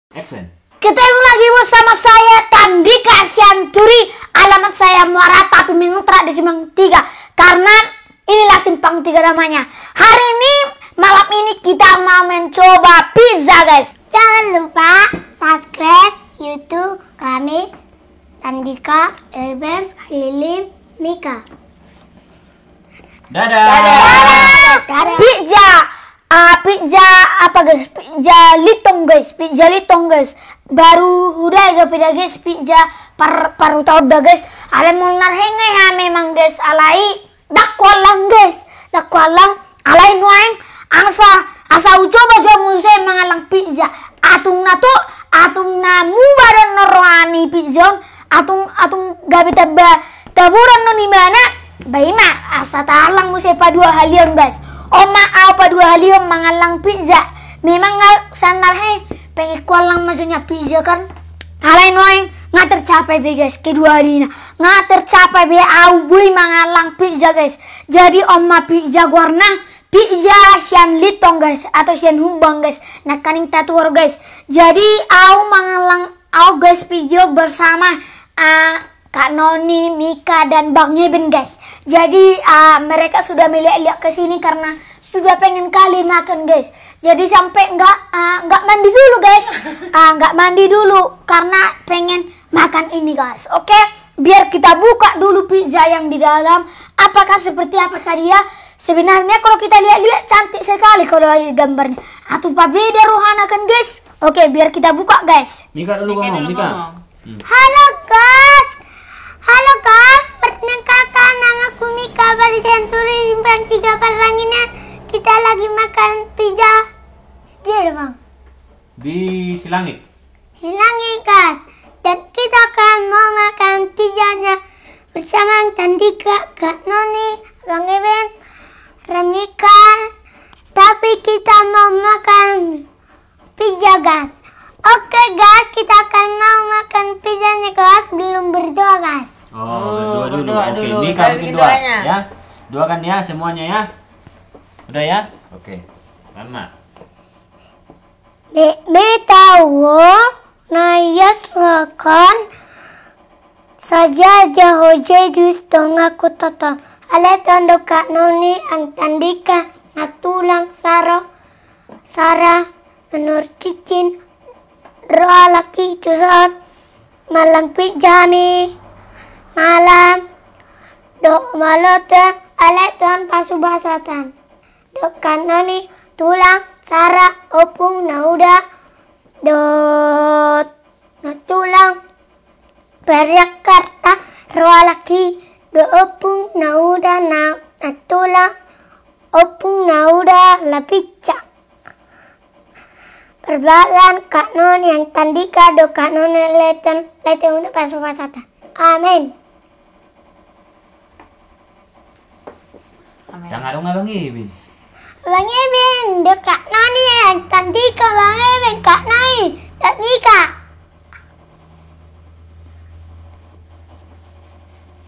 Action. Ketemu lagi bersama saya Tandika Sianturi. Alamat saya Muara tapi Mengutra di Simpang 3. Karena inilah Simpang 3 namanya. Hari ini, malam ini kita mau mencoba pizza, guys. Jangan lupa subscribe YouTube kami Tandika, Elbers, Lilim, Mika. Dadah. Dadah. Pizza apa guys? Pizza litong guys. Baru udah guys pizza paru tau udah guys. Ale mau narhengai ha memang guys alai dakwalang guys. Dakwalang alai nuaing asa ucoba jamu saya mangalang pizza. Atung na mu badan norwani pizza. Atung gabi taburan no ni mana? Baima asa talang mu sepa dua halian guys. Oma apa dua halian mangalang pizza. Memang sanar he pengikuan lang maksudnya pizza kan. Alai noing nggak tercapai be guys kedua hari nggak tercapai be au bui mangalang pizza guys. Jadi oma pizza warna pizza sian litong guys atau sian humbang guys. Nah kaning tatuar guys. Jadi au mangalang au guys pizza bersama Kak Noni, Mika, dan Bang Eben guys. Jadi mereka sudah melihat ke sini karena sudah pengen kali makan guys. Jadi sampai nggak mandi dulu guys. Nggak mandi dulu karena pengen makan ini guys. Oke, biar kita buka dulu pizza yang di dalam. Apakah seperti apakah dia? Sebenarnya kalau kita lihat cantik sekali kalau gambarnya. Atau beda rohana kan guys. Oke, biar kita buka guys. Mika dulu ngomong, Mika. Halo guys. Halo guys, perkenalkan namaku Mika dari Sianturi Simpang 3 Palanginnya. Kita lagi makan pizza. Dia bang. Di Silangit. Silangit guys. Dan kita akan mau makan pizzanya bersama Tandika, Kak Noni, Bang Eben, Remika. Tapi kita mau makan pizza guys. Oke guys, kita akan mau makan pizzanya guys. Belum berdoa guys. Oh, berdua dulu. Oke, Mika bikin dua ya. Dua kan ya semuanya ya. Udah ya? Oke. Sama. Tahu naik makan saja jauh jadi setengah kota. Ale tando Kak Noni, ang Tandika, natulang Sarah, menur cicin, roa laki cusan, malang pijami, malam, dok malota, ale tuan pasubasatan, dok Kak Noni, tulang, Sarah, opung, nauda, dot, natulang, Peryakarta, roa laki, do opung, nauda, natulang, opung, nauda, lapica. Perbalan Kak Non yang Tandika, do Kak Non leten untuk pasupasata. Amin. Yang ada nggak Bang Ibin? Bang Eben, do Kak Noni yang Tandika, Bang Eben, Kak Noni, dan Mika.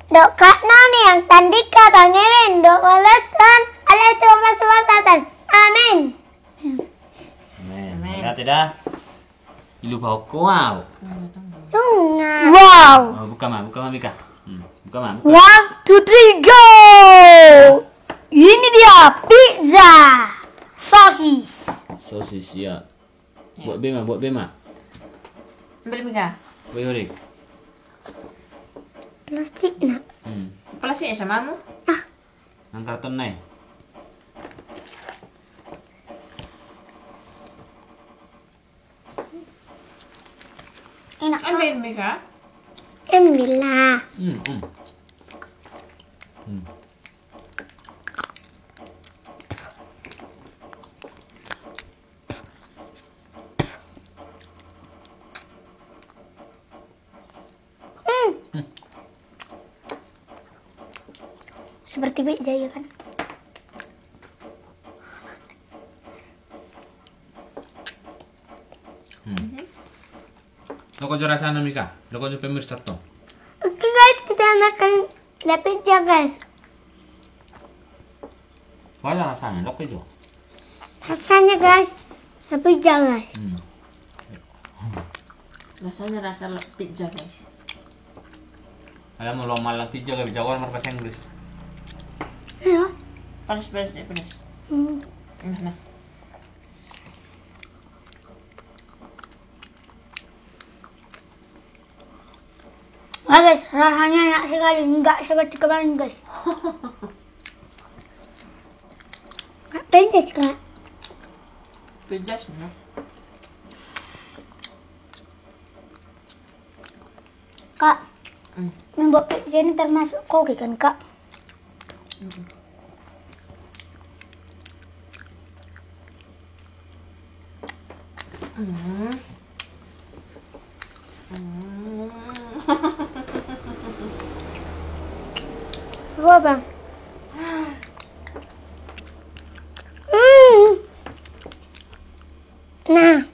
Do Kak Noni yang Tandika, Bang Eben, do waletan, alaitu pasupasatan. Amin. Tidak. Lupa wow. Wow. Oh, buka mah Mika. Buka mah. 1, 2, 3, go! Ini dia pizza sosis. Sosis ya. Buat Bema. Beli Mika. Buat Yorik. Plastik nak. Plastiknya sama mu? Nang karton naik. Enak. Ambil Mika. Alhamdulillah. Seperti pizza ya kan? Loko jo rasana Mika. Loko jo pemirsa to. Oke guys, kita makan pizza guys. Wala rasanya, loko jo. Rasanya guys, pizza guys. Rasanya rasa pizza guys. Alam mo, loma lang pizza ka, bisa ko naman bahasa Inggris. Iya. Panas deh panas. Nah. Nah guys, rasanya enak sekali, enggak seperti kemarin guys. Nggak pedes kan? Pizza semua. Kak, membuat pizza ini termasuk koki kan kak? Apa bang? Nah.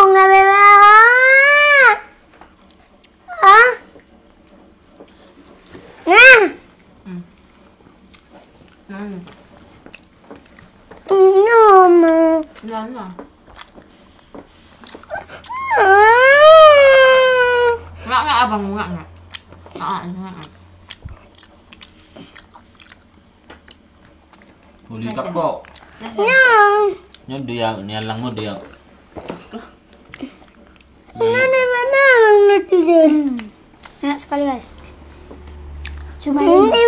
Nggak bebas. Ah. Nah. Nah. Nggak abang nggak. Nggak. Uli tak kok. Nya dia, ni lang mo dia. Enak sekali guys. Cuma ini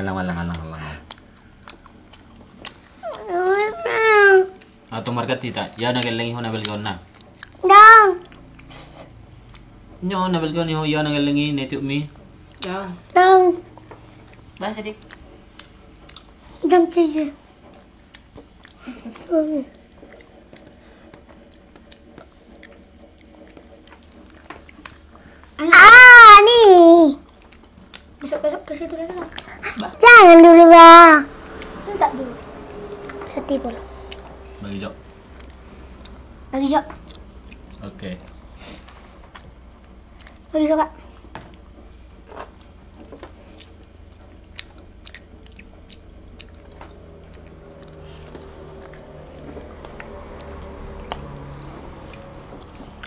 Alang. Atau market tidak, ya nagalangi ho nabel na. Dong. Nyo nabel ni ho ya nagalangi netu mi. Jauh. Dong. Bahasa dik. Dong saja. Nih. Besok ke situ lagi lah. Jangan dulu bang. Minta dulu. Setiap bola. Bagi jok. Bagi Jok. Oke. Bagi Jok kak.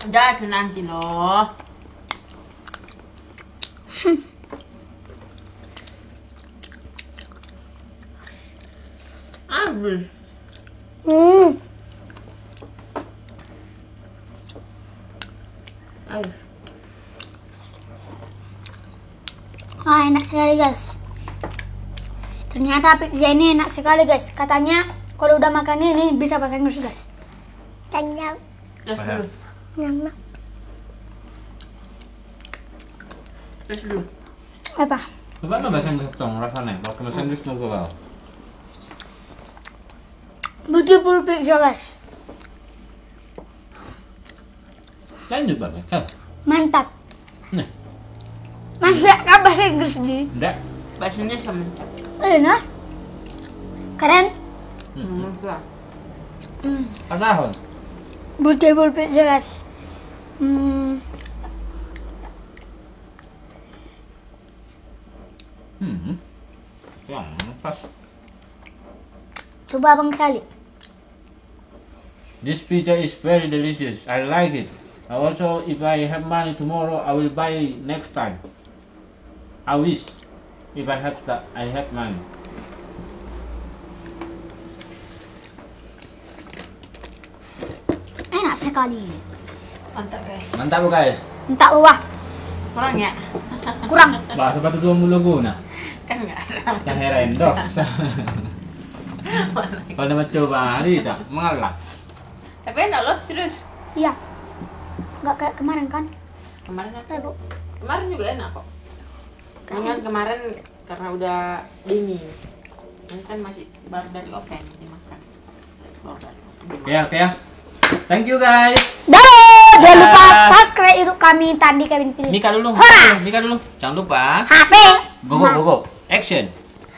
Udah itu nanti loh. Abis. Ayo. Wah enak sekali guys. Ternyata pizza ini enak sekali guys. Katanya kalau udah makan ini bisa bahasa Inggris guys. Kenyang. Tes dulu. Nyamak. Tes dulu. Apa? Coba no bahasa Inggris dong rasanya. Kalau bahasa Inggris mau coba. Beautiful pizza guys. Lanjut banget kan? Mantap. Nih, Mantap kan bahasa Inggris nih? enggak. Bahasanya sama. Enak. Keren. Enggak. Katahon. Beautiful pizza guys. Yang pas. Coba abang sekali. This pizza is very delicious. I like it. Also, if I have money tomorrow, I will buy next time. I wish if I have money. Enak sekali. Mantap guys. Mantap guys. Entah wah Kurang ya? kurang. Bahasa batu dua mulu guna. Kan nggak ada. Saya endorse. Kalau nama coba hari tak mengalah. Tapi enak loh, serius. Iya. Nggak kayak kemarin kan? Kemarin kemarin juga enak kok. Kan kemarin karena udah dingin. Ini kan masih baru dari oven jadi makan. Baru dari oven. Oke. Thank you guys. Dadah, jangan lupa subscribe YouTube kami Tandi Kevin Pilih. Mika dulu. Horas. Mika dulu. Jangan lupa. HP. Go. Action.